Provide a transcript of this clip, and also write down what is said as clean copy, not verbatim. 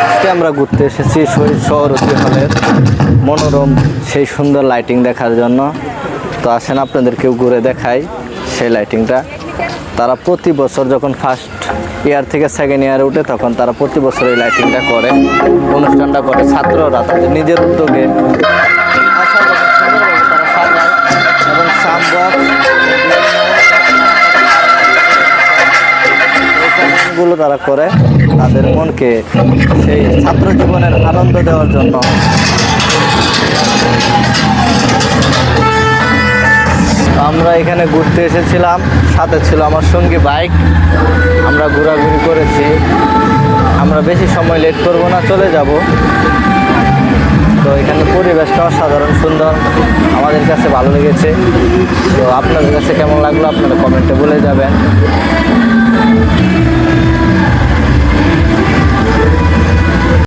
আজকে আমরা ঘুরতে এসেছি শহীদ সোহরাওয়ার্দী হলের মনোরম সেই সুন্দর লাইটিং দেখার জন্য। তো আসেন আপনাদেরকেও ঘুরে দেখাই সেই লাইটিংটা। তারা প্রতি বছর যখন ফার্স্ট ইয়ার থেকে সেকেন্ড ইয়ারে উঠে তখন তারা প্রতি বছর এই লাইটিংটা করে, অনুষ্ঠানটা করে। ছাত্ররা তাদের নিজের উদ্যোগে এবং সাউন্ড বক্সগুলো তারা করে তাদের মনকে সেই ছাত্র জীবনের আনন্দ দেওয়ার জন্য। আমরা এখানে ঘুরতে এসেছিলাম, সাথে ছিল আমার সঙ্গী বাইক। আমরা ঘোরাঘুরি করেছি, আমরা বেশি সময় লেট করব না, চলে যাব। তো এখানে পরিবেশটা অসাধারণ সুন্দর, আমাদের কাছে ভালো লেগেছে। তো আপনাদের কাছে কেমন লাগলো আপনারা কমেন্টে বলে যাবেন।